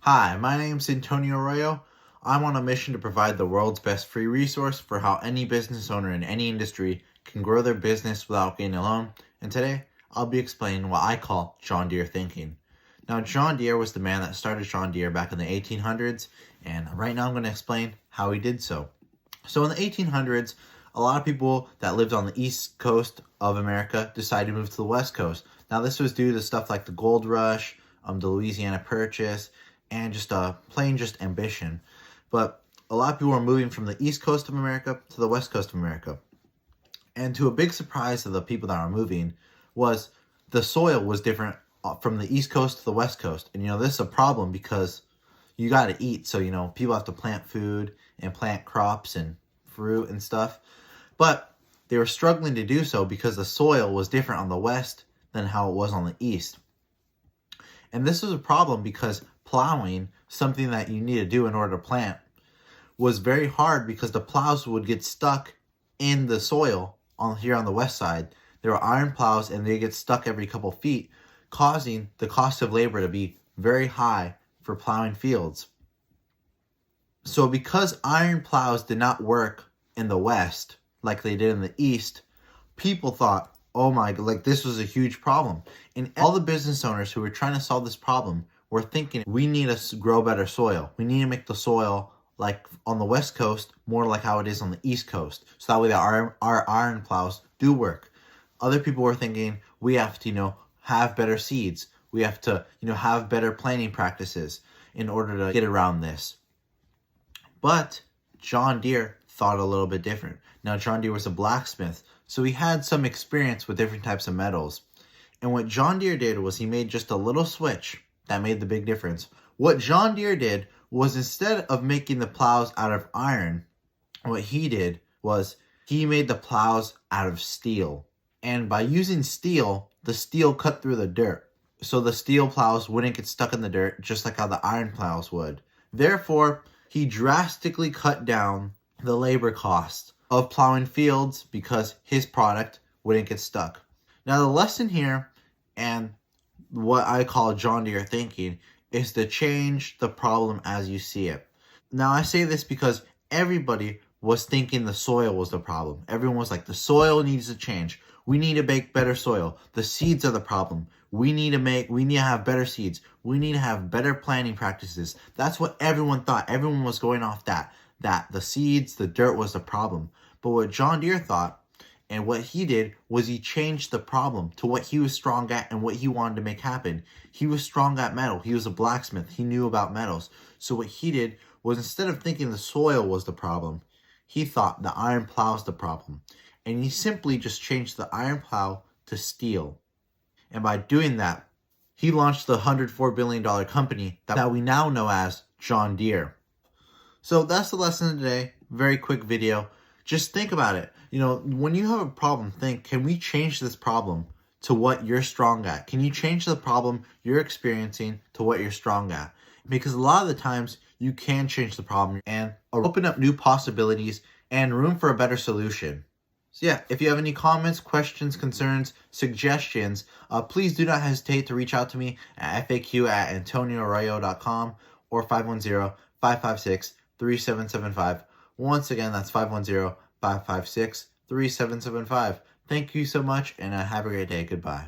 Hi, my name's Antonio Arroyo. I'm on a mission to provide the world's best free resource for how any business owner in any industry can grow their business without getting a loan. And today, I'll be explaining what I call John Deere thinking. Now, John Deere was the man that started John Deere back in the 1800s, and right now I'm going to explain how he did so. So in the 1800s, a lot of people that lived on the east coast of America decided to move to the west coast. Now, this was due to stuff like the gold rush, the Louisiana Purchase, and just plain ambition. But a lot of people were moving from the east coast of America to the west coast of America. And to a big surprise of the people that were moving was the soil was different from the east coast to the west coast. And this is a problem because you got to eat. So people have to plant food and plant crops and fruit and stuff. But they were struggling to do so because the soil was different on the west than how it was on the east. And this was a problem because plowing, something that you need to do in order to plant, was very hard because the plows would get stuck in the soil here on the west side. There were iron plows and they get stuck every couple feet, causing the cost of labor to be very high for plowing fields. So because iron plows did not work in the west like they did in the east, people thought, oh my, this was a huge problem. And all the business owners who were trying to solve this problem were thinking, we need to grow better soil. We need to make the soil like on the west coast more like how it is on the east coast. So that way our iron plows do work. Other people were thinking, we have to, have better seeds. We have to, have better planting practices in order to get around this. But John Deere thought a little bit different. Now, John Deere was a blacksmith, so he had some experience with different types of metals. And what John Deere did was he made just a little switch that made the big difference. What John Deere did was, instead of making the plows out of iron, what he did was he made the plows out of steel. And by using steel, the steel cut through the dirt. So the steel plows wouldn't get stuck in the dirt just like how the iron plows would. Therefore, he drastically cut down the labor cost of plowing fields because his product wouldn't get stuck. Now, the lesson here, and what I call John Deere thinking, is to change the problem as you see it. Now, I say this because everybody was thinking the soil was the problem. Everyone was like, the soil needs to change. We need to make better soil. The seeds are the problem. We need to have better seeds. We need to have better planting practices. That's what everyone thought. Everyone was going off that the seeds, the dirt was the problem. But what John Deere thought, and what he did, was he changed the problem to what he was strong at and what he wanted to make happen. He was strong at metal. He was a blacksmith. He knew about metals. So what he did was, instead of thinking the soil was the problem, he thought the iron plow was the problem. And he simply just changed the iron plow to steel. And by doing that, he launched the $104 billion company that we now know as John Deere. So that's the lesson today. Very quick video. Just think about it. When you have a problem, think, can we change this problem to what you're strong at? Can you change the problem you're experiencing to what you're strong at? Because a lot of the times you can change the problem and open up new possibilities and room for a better solution. So yeah, if you have any comments, questions, concerns, suggestions, please do not hesitate to reach out to me at faq@antonioarroyo.com or 510-556-3775. Once again, that's 510-556-3775. Thank you so much, and have a great day. Goodbye.